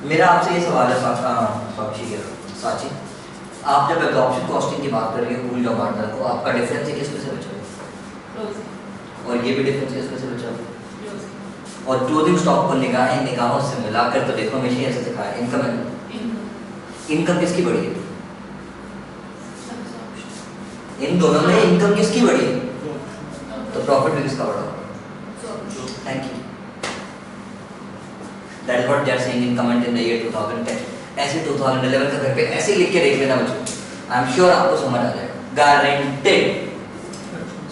मेरा आपसे ये सवाल है साची, आप जब एब्जॉर्प्शन कॉस्टिंग की बात कर रही हो पूल का मार्टर, तो आपका डिफरेंस है किस में से बचा हो? और ये भी डिफरेंस किस में से बचा हो? और क्लोजिंग स्टॉक को निगाहों से मिलाकर तो देखो, हमेशा ऐसे दिखाया इनकम किसकी बढ़ी है? इन दोनों में इनकम किसकी बढ़ी है? तो प्रॉफिट भी किसका बढ़ा? Thank you. That is what they are saying in comment in the year 2010. ऐसे 2011 का घर पे ऐसे लिख के देख लेना बच्चों, आई एम श्योर आपको समझ आ जाएगा, गारंटेड।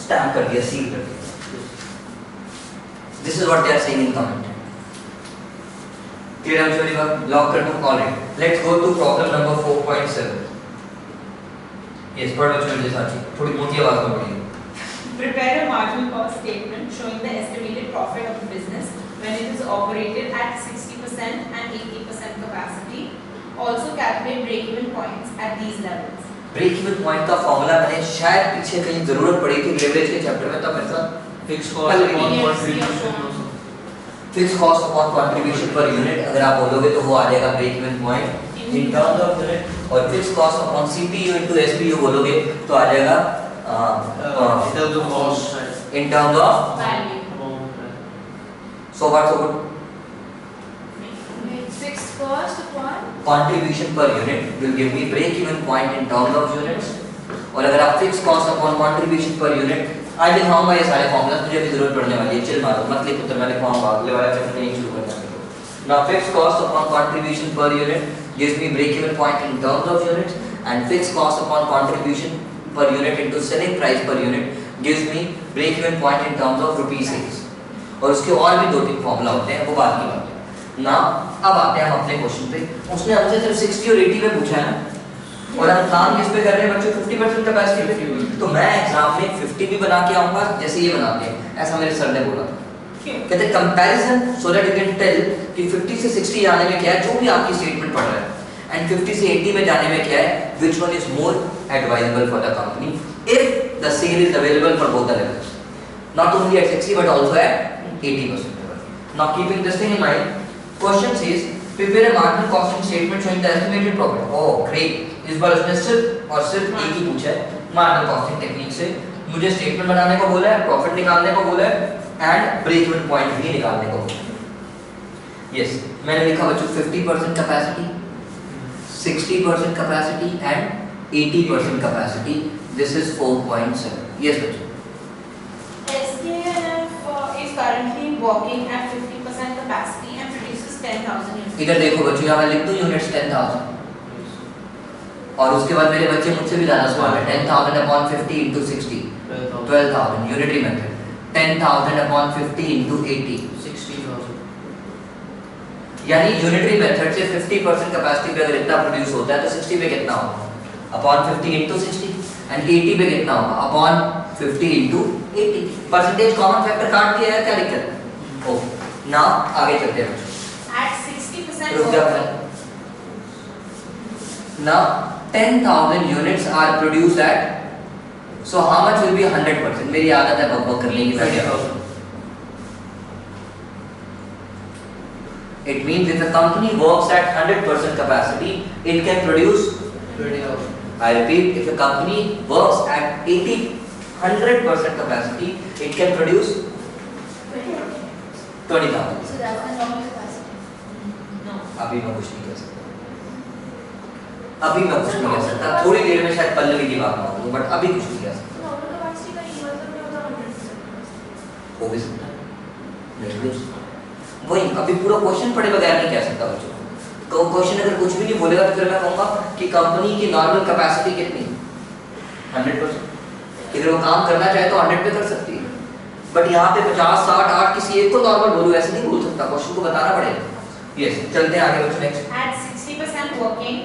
स्टैम्प कर दिया, सील कर दिया। This is what they are saying in comment. Clear? I'm sure you have log कर दो already. Let's go to problem number 4.7. Yes, पढ़ बच्चों मेरे साथ ही, थोड़ी मोटी आवाज में पढ़िए। Prepare a marginal cost statement showing the estimated profit of the business when it is operated at 60% and 80% capacity. Also calculate break-even points at these levels. Break-even point का फॉर्मूला मैंने शायद पीछे कहीं जरूरत पड़ी थी लेवरेज के चैप्टर में, तब मेरे साथ fix cost upon contribution, fix cost upon contribution per unit अगर आप बोलोगे तो वो आ जाएगा break even point in terms of unit, और fix cost upon CPU into SPU बोलोगे तो आ जाएगा in terms of cost, in terms of Value. so what, so good. Fixed cost upon Contribution per unit will give me break even point in terms of units, और अगर आप fix cost upon contribution per unit, आज लिखाऊंगा ये सारे formula, तुझे भी जरूरत पड़ने वाली है, चिल मारो मत लिख, तो मैं लिखवाऊंगा अगले वाला चैप्टर नहीं शुरू करना है। Now fixed cost upon contribution per unit gives me break even point in terms of units, and fixed cost upon contribution per unit into selling price per unit gives me break even point in terms of rupees sales। और उसके और भी दो तीन formula होते हैं, वो बात की बात है ना। अब आते हैं हम अपने क्वेश्चन पे। उसने हमसे सिर्फ 60 और 80 पे पूछा है, और हम काम किस पे कर रहे हैं बच्चों? 50% कैपेसिटी पे। तो मैं एग्जाम में 50 भी बना के आऊंगा जैसे ये बनाते हैं, ऐसा मेरे सर ने बोला था। कहते comparison so that you can tell कि 50 से 60 जाने में क्या है, जो भी आपकी स्टेटमेंट पढ़ रहा है, एंड 50 से 80 में जाने में क्या है, which one is more advisable for the company if the sale is available for both the levels, not only at 60 but also at 80% level. Now keeping this thing in mind, question says prepare a marginal costing statement showing the estimated profit. Oh great, इस बार उसने सिर्फ और सिर्फ एक ही पूछा है, marginal costing technique से मुझे स्टेटमेंट बनाने को बोला है, प्रॉफिट निकालने को बोला है, एंड ब्रेक इवन पॉइंट भी निकालने को बोला है। यस, मैंने लिखा बच्चों 50% capacity, 60% capacity and 80% capacity. This is 4.7। Yes बच्चों, SKF is currently working at 50% capacity and produces 10,000 units. इधर देखो बच्चों, यहाँ मैं लिख दूं यूनिट्स 10,000, और उसके बाद मेरे बच्चे मुझसे भी ज़्यादा स्मार्ट है, 10,000 upon 50 into 60 12,000 unitary method, 10,000 upon 50 into 80 60,000। यानी यूनिटरी मेथड से 50% कैपेसिटी पे अगर इतना प्रोड्यूस होता है तो 60 पे कितना होगा, अपॉन 50 into 60, एंड 80 पे कितना होगा, upon 50 into 80। Percentage common factor काट दिया है, क्या दिक्कत है? ओके, नाउ आगे चलते हैं। At 60% रुक जाओ। Now 10,000 units are produced at, so how much will be 100%? मेरी आदत है बक करने की। 30,000। It means if a company works at 100% capacity, it can produce 20,000। I repeat, if a company works at 100% capacity, it can produce 20,000। So that's the normal capacity. No. अभी मैं कुछ नहीं कह सकता, अभी मैं कुछ नहीं कह सकता, थोड़ी देर में शायद पल्लवी की बात मानूं, बट अभी कुछ नहीं कह सकता। Normal capacity का ये मतलब नहीं होता 100%। हो भी सकता है, वही अभी पूरा क्वेश्चन पढ़े बगैर नहीं कह सकता बच्चों। तो क्वेश्चन अगर कुछ भी नहीं बोलेगा तो फिर मैं कहूँगा कि कंपनी की नॉर्मल कैपेसिटी कितनी, 100%। अगर वो काम करना चाहे तो 100 पे कर सकती है, बट यहाँ पे 50, 60, 8 किसी एक को नॉर्मल बोलूँ ऐसे नहीं बोल सकता, क्वेश्चन को बताना पड़ेगा। यस, चलते हैं आगे बच्चों। Next, At 60% working,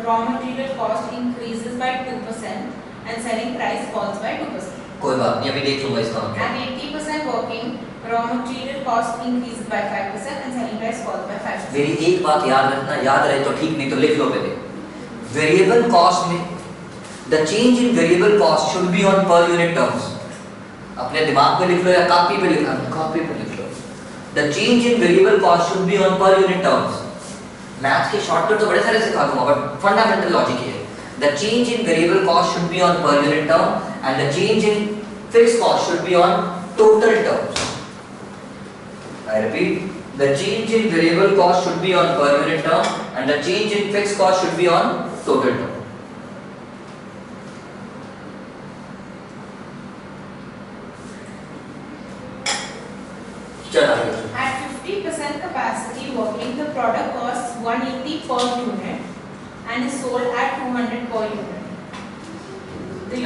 raw material cost increases by 2% and selling price falls by 2%. कोई बात नहीं, अभी देख लूंगा इसका मतलब। At 80% working, raw material cost increases by 5% and selling price falls by 5%. मेरी एक बात याद रखना, याद रहे तो ठीक, नहीं तो लिख लो पहले। वेरिएबल कॉस्ट में the change in variable cost should be on per unit terms. अपने दिमाग में लिख लो या कॉपी पे लिखना, कॉपी पे लिख लो। The change in variable cost should be on per unit terms. Maths के शॉर्टकट तो बड़े सारे सिखा दूंगा, बट फंडामेंटल लॉजिक ये है, the change in variable cost should be on per unit term and the change in fixed cost should be on total terms. I repeat, the change in variable cost should be on per unit term and the change in fixed cost should be on total term. चल आगे. At 50% capacity working, the product costs 180 per unit and is sold at 200 per unit.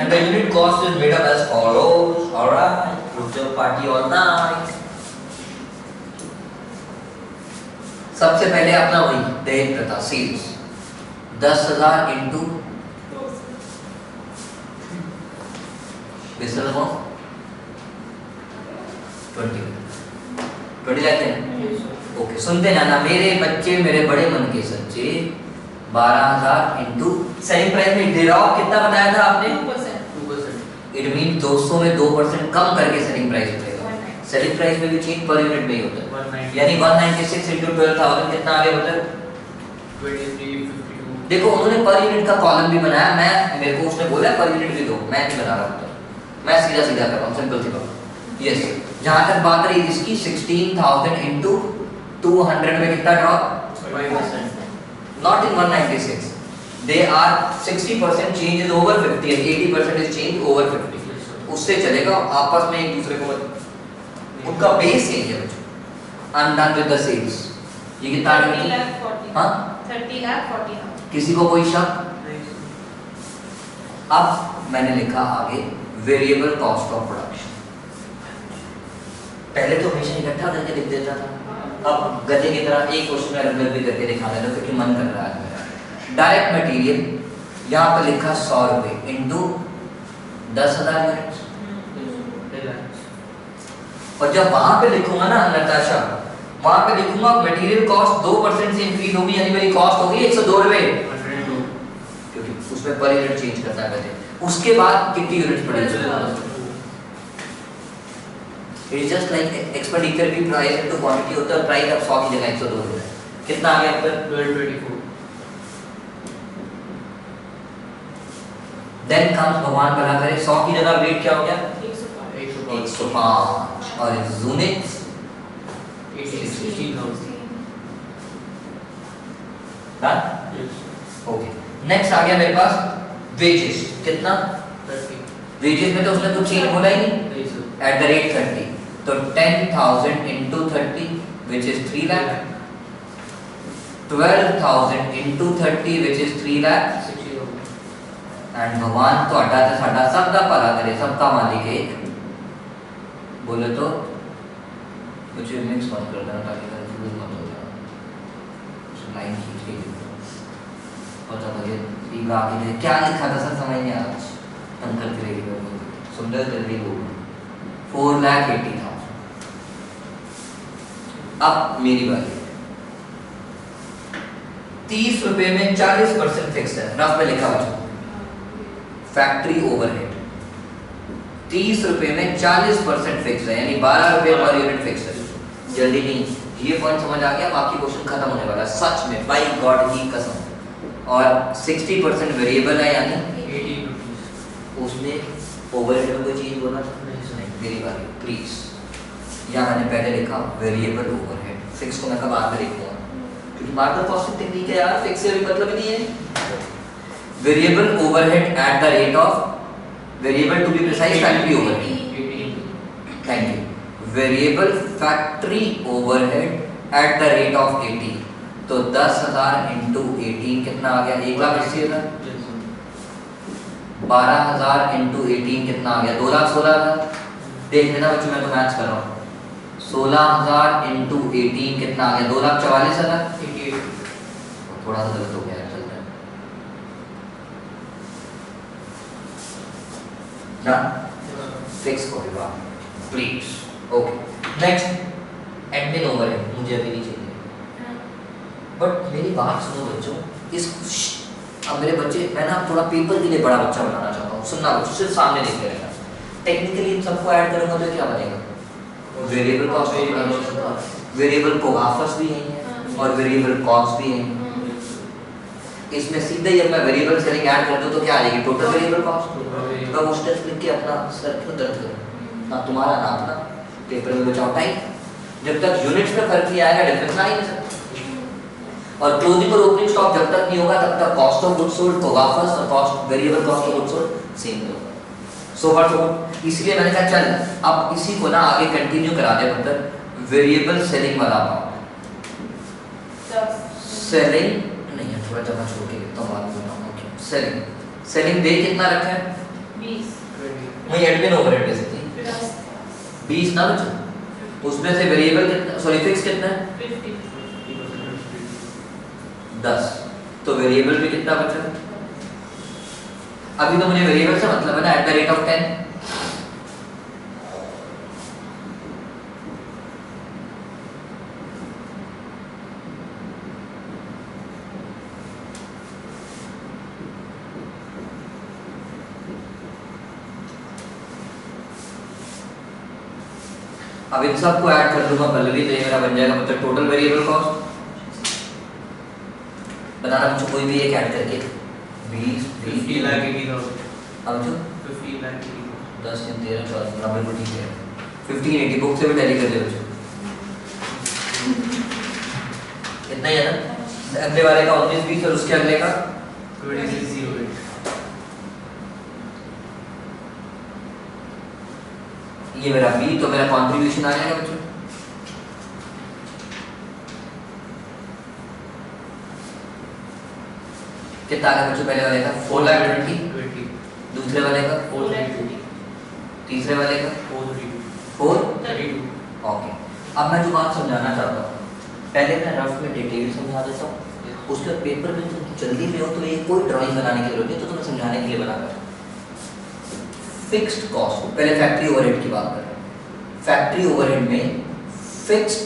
And the unit cost is made up as follows. Alright, group job party all night. सबसे पहले अपना वही दहेज प्रथा sales 10,000 into बिस्तर लगाओ 20 लाख है. Okay, सुनते ना मेरे बच्चे मेरे बड़े मन के सच्चे. 12,000 इंटू सेलिंग प्राइस में दे रहा हूं, कितना बताया था आपने? 2%. इट मीन 200 में 2% कम करके सेलिंग प्राइस उठेगा. सेलिंग प्राइस में भी चेंज पर यूनिट में ही होता है. 190. यानी 196 into 12,000 कितना आ गया मतलब? 2352. देखो उन्होंने पर यूनिट का कॉलम भी बनाया. मैं मेरे को उसने बोला पर यूनिट भी दो, मैं नहीं बना रहा हूं, मैं सीधा सीधा कर रहा हूं, सिंपल सी बात. यस, जहां तक बात रही इसकी 16,000 into 200 में कितना drop? 5%. Not in 196. They are 60% change is over 50 and 80% is change over 50. उससे चलेगा, आपस में एक दूसरे को उनका बेस चेंज है. I am done with the sales. ये कितना आ गया? 30,40,000. हां, 30,40,000. किसी को कोई शक? अब मैंने लिखा आगे वेरिएबल कॉस्ट ऑफ प्रोडक्शन. पहले तो हमेशा इकट्ठा करके लिख देता था, अब गधे की तरह एक क्वेश्चन में रंग भी करके दिखा देता क्योंकि मन कर रहा है मेरा. डायरेक्ट मटेरियल यहाँ पर लिखा 100 रुपए इंटू 10,000 यूनिट्स. और जब वहां पे लिखूंगा ना नताशा, वहां पे लिखूंगा मटेरियल कॉस्ट 2% से इंक्रीज होगी, यानी मेरी कॉस्ट होगी 102 रुपए, 102. क्योंकि उसमें पर यूनिट चेंज करता है. उसके बाद कितनी यूनिट्स पड़ेगी? It is just like expenditure की प्राइस इनटू क्वांटिटी होता है. प्राइस अब 100 की जगह 102 रुपए. कितना आ गया फिर? 1224. देन कम्स भगवान भला करे 100 की जगह वेट क्या हो गया? 105. 105 और units 16,000. Done. Yes. Okay, next आ गया मेरे पास वेजेस. कितना? 30. वेजेस में तो उसने कुछ चेंज बोला ही नहीं. नहीं sir. एट द रेट 30, तो 10,000 into 30 which is 3 lakh. 12,000 into 30 which is 3 lakh. 60,000. And भगवान तो अड्डा ते साडा सबका भला करे, सबका मालिक है. बोले तो मुझे मिक्स मत कर देना ताकि कंफ्यूज मत हो जाए. लाइन खींच के पता लगे ये आगे क्या लिखा था सर, समझ नहीं आ रहा. तंग करते रहेगी सुंदर जल्दी बोल. 4,80,000. अब मेरी बारी. 30 रुपए में 40% फिक्स है. रफ में लिखा हुआ फैक्ट्री ओवरहेड 30 रुपए में 40% फिक्स है, यानी 12 रुपए पर यूनिट फिक्स है. जल्दी नहीं, ये पॉइंट समझ आ गया, बाकी क्वेश्चन खत्म होने वाला है सच में, बाय गॉड की कसम. और 60% वेरिएबल है, यानी 18 rupees. उसमें ओवरहेड में कोई चीज बोला था? नहीं. मेरी बारी प्लीज. यहाँ मैंने पहले लिखा वेरिएबल ओवरहेड, फिक्स को मैं कब बाद में लिखूंगा क्योंकि मार्जिनल कॉस्टिंग टेक्निक है यार, फिक्स से भी मतलब ही नहीं है. Variable overhead at the rate of variable to be precise factory overhead. 18. Thank you. Variable factory overhead at the rate of 80, तो 10,000 into 18 कितना आ गया? 1,80,000. Yes sir. 12,000 into 18 कितना आ गया? 2,16,000. देख लेना बच्चों, मैं तो मैथ्स कर रहा हूँ. 16,000 into 18 कितना आ गया? 2,44,000. 88. थोड़ा सा गलत हो गया है, चलता है ना. फिक्स को भी बात please. Okay, next admin overhead मुझे अभी नहीं चाहिए. बट मेरी बात सुनो बच्चों, इस अब मेरे बच्चे, मैं ना थोड़ा पेपर के लिए बड़ा बच्चा बनाना चाहता हूँ. सुनना बच्चों, सिर्फ सामने देखते रहना. टेक्निकली इन सबको ऐड करूंगा तो क्या बनेगा? वेरिएबल कॉस्ट, वेरिएबल को वापस भी यही है, और वेरिएबल कॉस्ट भी है। इसमें सीधे ही अब मैं वेरिएबल सेलिंग ऐड कर दूं तो क्या आ जाएगी? Total variable cost. मैं वो स्टेप लिख के अपना सर क्यों दर्द करूं? ना तुम्हारा ना अपना, पेपर में बचाओ टाइम। जब तक यूनिट्स में फर्क नहीं आएगा डिफरेंस आ ही नहीं सकता। और क्लोजिंग और ओपनिंग स्टॉक जब तक नहीं होगा तब तक कॉस्ट ऑफ गुड्स सोल्ड होगा फर्स्ट और cost variable cost of goods sold same होगा। सो व्हाट, इसलिए मैंने कहा चल अब इसी को ना आगे कंटिन्यू करा दे मतलब वेरिएबल सेलिंग वाला पार्ट। सेलिंग नहीं है, थोड़ा जमा छोड़ के तो मालूम होगा। ओके, सेलिंग दे कितना रखा है? 20 वही एडमिन ओवरहेड बेसिकली 20 ना बच्चों, उसमें से वेरिएबल कितना, सॉरी फिक्स कितना है? 10। तो वेरिएबल भी कितना बचा? अभी तो मुझे वेरिएबल से मतलब है ना एट द रेट ऑफ 10। अब इन सबको ऐड कर दूंगा पल्लवी तो ये मेरा बन जाएगा मतलब टोटल वेरिएबल कॉस्ट। बनाना मुझे कोई भी एक ऐड करके 20 50 लाख 80,000। अब जो 50 लाख 10 3 13 14 नंबर को ठीक है 1580 बुक से भी टैली कर ले बच्चों। इतना ही है ना? अगले वाले का 19 20 और उसके अगले का 2608। ये मेरा बी, तो मेरा कंट्रीब्यूशन आ जाएगा बच्चों कितना आ गया बच्चों? पहले वाले का 4,20,000, दूसरे वाले का 432, तीसरे वाले का 432, 432। ओके, अब मैं जो बात समझाना चाहता हूँ पहले मैं रफ में डिटेल समझा देता हूँ, उसके पेपर में तुम जल्दी में हो तो ये कोई ड्राइंग बनाने की जरूरत नहीं, तो तुम्हें समझाने के लिए बना कर। फिक्स्ड कॉस्ट, पहले फैक्ट्री ओवरहेड की बात करें। फैक्ट्री ओवरहेड में fixed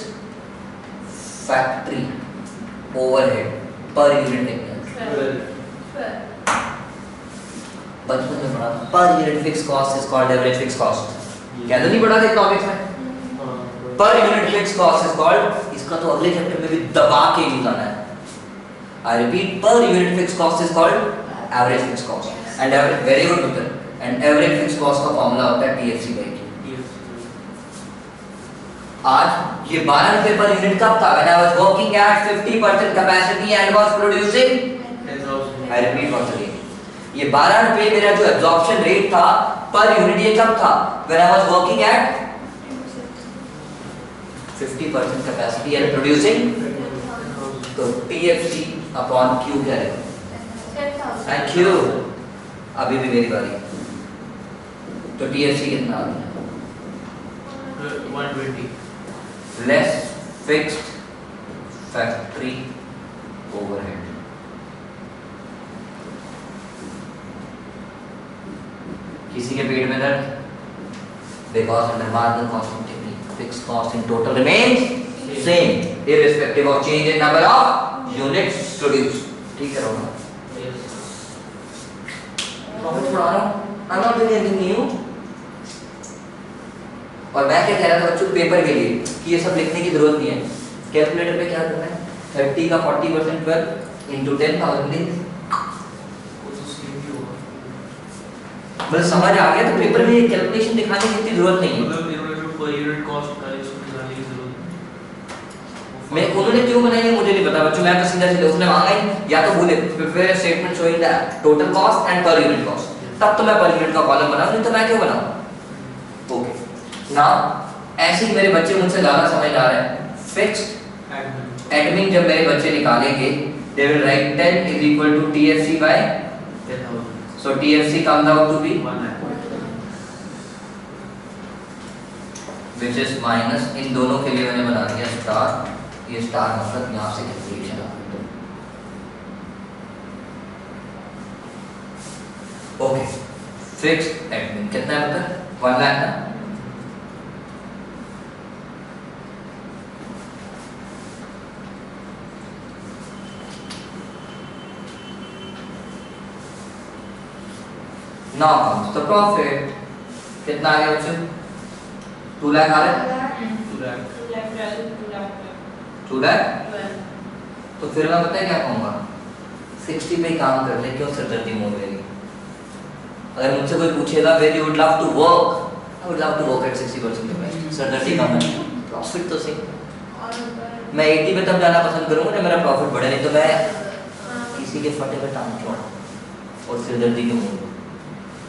factory overhead per unit बचपन में पढ़ा था, per unit fix cost is called average fix cost. क्या तो नहीं पढ़ा था इकोनॉमिक्स में? Per unit fix cost is called, इसका तो अगले चैप्टर में भी दबा के निकालना है। I repeat, per unit fix cost is called average fix cost and average, very good Mitra, and average fix cost का फार्मूला होता है टीएफसी बाई क्यू। आज ये 12 रुपए पर यूनिट कब था? When I was working at 50% capacity and was producing 10,000। I repeat once again, ये 12 रुपए मेरा जो एब्जॉर्प्शन रेट था पर यूनिट, ये कब था? When I was working at 50% capacity and producing, तो TFC upon Q क्या रहेगा? Thank you। अभी भी मेरी बारी, तो TFC कितना आ गया? 120 लेस फिक्स्ड फैक्ट्री ओवरहेड। किसी के पेट में दर्द? Because under marginal costing technique fixed cost in total remains same irrespective of change in number of units produced. ठीक है रोमा? प्रॉफिट पढ़ा रहा हूं, I am not doing anything new. और मैं क्या कह रहा था बच्चों पेपर के लिए कि ये सब लिखने की जरूरत नहीं है, कैलकुलेटर पे क्या करना है? 30 का 40% 12 into 10,000 लिख। मतलब समझ आ गया? तो पेपर में कैलकुलेशन दिखाने की इतनी जरूरत नहीं है। मतलब इन्होंने जो पर यूनिट कॉस्ट का इसको निकालने की जरूरत मैं उन्होंने क्यों बनाई है मुझे नहीं पता बच्चों, मैं तो सीधा सीधा उसने मांगा ही या तो बोले prepare statement showing the total cost and per unit cost, तब तो मैं पर यूनिट का कॉलम बनाऊं, नहीं तो मैं क्यों बनाऊं? ओके ना, ऐसे ही मेरे बच्चे मुझसे ज्यादा समझ आ रहे हैं। फिक्स्ड एडमिन जब मेरे बच्चे निकालेंगे they will write 10 is equal to TFC by 10,000। so TFC comes out to be 1 lakh। which is minus, इन दोनों के लिए मैंने बना दिया स्टार, ये स्टार मतलब यहाँ से कैलकुलेशन आ गई। ओके, फिक्स्ड एडमिन कितना है मतलब 1 लाख ना? Now comes the profit, कितना आ गया बच्चों? 2 लाख आ रहा है? 2 lakh। 2 लाख तो फिर मैं पता है क्या कहूँगा, 60 पे काम कर ले, क्यों सरदर्दी मोल लेगी। अगर मुझसे कोई पूछेगा where you would love to work, I would love to work at 60% capacity, सरदर्दी कम है, प्रॉफिट तो सही। मैं 80 पे तब जाना पसंद करूँगा जब मेरा प्रॉफिट बढ़े, नहीं तो मैं किसी के फटे पे टांग छोड़ और सिरदर्दी क्यों बोलूँ।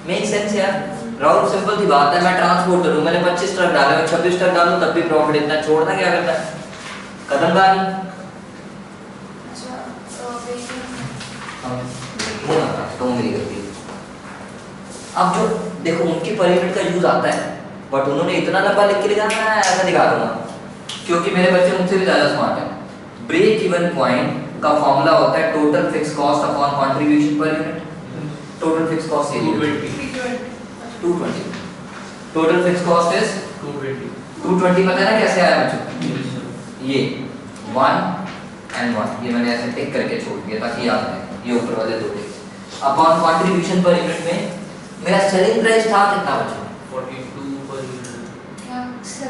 मेक सेंस यार। राहुल सिंपल सी बात है, मैं ट्रांसपोर्ट करूँ, मैंने 25 ट्रक डाले, मैं 26 ट्रक डालूँ तब भी प्रॉफिट इतना, छोड़ना क्या करता है, कदम कहानी। वो ना तो मेरी गलती। अब जो देखो उनकी पर यूनिट का यूज आता है, बट उन्होंने इतना लंबा लिख के लिखा है, ऐसा दिखा दूंगा क्योंकि मेरे बच्चे मुझसे भी ज्यादा स्मार्ट है। ब्रेक इवन पॉइंट का फॉर्मूला होता है total fix cost upon contribution per unit. Total fix cost 220, total fix cost is 220। पता है ना कैसे आया बच्चों, ये 1 and 1, ये मैंने ऐसे टिक करके छोड़ दिया ताकि याद रहे, ये ऊपर वाले दो टिक। अपॉन कंट्रीब्यूशन पर यूनिट में मेरा सेलिंग प्राइस था कितना बच्चों, 42 पर यूनिट।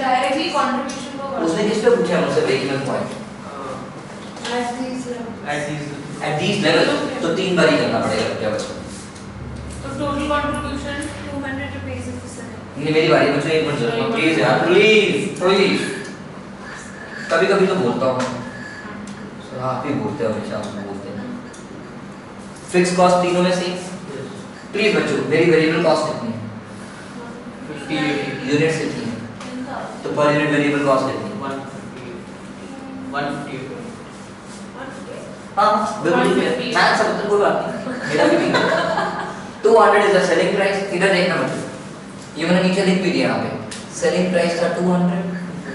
डायरेक्टली कंट्रीब्यूशन को उसने किस पे पूछा मुझसे ब्रेक इवन पॉइंट, एट दीस लेवल, तो 3 बार ही करना पड़ेगा क्या बच्चों। तो टोटल कंट्रीब्यूशन 200 रुपीस है। नहीं मेरी बारी बच्चों, एक मिनट जरा प्लीज यार, प्लीज। कभी कभी तो बोलता हूँ सर, आप ही बोलते हो हमेशा, आप बोलते हैं। फिक्स कॉस्ट तीनों में से प्लीज बच्चों, मेरी वेरिएबल कॉस्ट कितनी है, 50 यूनिट्स कितनी है, तो पर यूनिट वेरिएबल कॉस्ट कितनी है, 150। हाँ बिल्कुल, मैं सब कोई बात नहीं, मेरा भी नहीं है। 200 इज द सेलिंग प्राइस। इधर देखना बच्चों, ये मैंने नीचे लिख भी दिया यहाँ पे, सेलिंग प्राइस था 200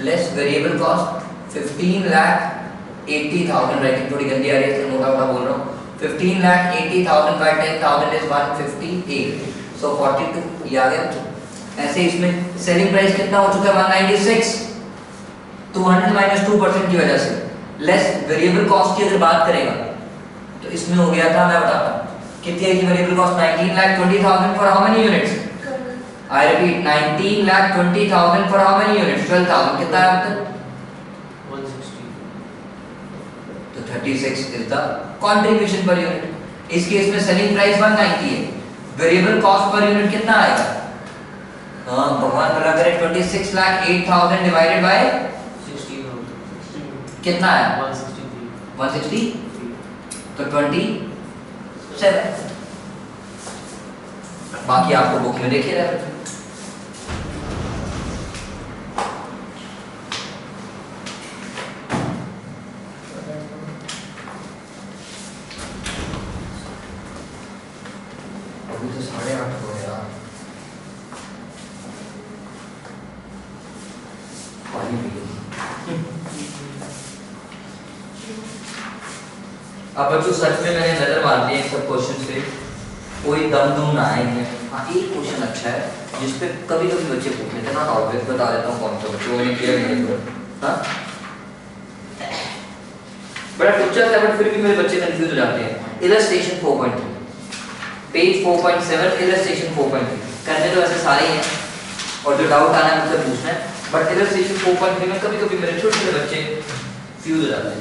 लेस वेरिएबल कॉस्ट 15,80,000। राइटिंग थोड़ी गंदी आ रही है तो मोटा मोटा बोल रहा हूँ। 15,80,000 by 10,000 is 158, so 42, ये आ गया बच्चों। ऐसे इसमें सेलिंग प्राइस कितना हो चुका है, 196, 200 माइनस 2% की वजह से लेस वेरिएबल कॉस्ट की अगर बात करेगा तो इसमें हो गया था, मैं बताता हूँ कितनी है की variable cost, 19,20,000 for how many units, I repeat 19,20,000 for how many units, 12,000 कितना है मतलब 160। तो 36 is the contribution per unit. इस केस में सेलिंग प्राइस 190 है, वेरिएबल कॉस्ट पर यूनिट कितना आएगा, हां भगवान भला करे, 26,08,000 डिवाइडेड बाय 16,000 कितना है 163। 160, तो 27। बाकी आपको बुक में देखिए रहे। अभी तो 8:30 हो गया, पानी पी लो। अब बच्चों सच में मैंने नजर मार दी है सब क्वेश्चन पे, कोई दम दुम ना आए हैं। हाँ एक क्वेश्चन अच्छा है जिसपे कभी कभी बच्चे पूछ लेते हैं ना, ऑलवेज बता देता हूँ कौन सा बच्चों ने किया नहीं है। हाँ बड़ा टुच्चा है बट फिर भी मेरे बच्चे कंफ्यूज हो जाते हैं। इलस्ट्रेशन 4.3 पेज 4.7 इलस्ट्रेशन 4.3 करने तो ऐसे सारे ही हैं और जो डाउट आना है मुझसे पूछना है, बट इलस्ट्रेशन 4.3 में कभी कभी मेरे छोटे छोटे बच्चे फ्यूज हो जाते हैं।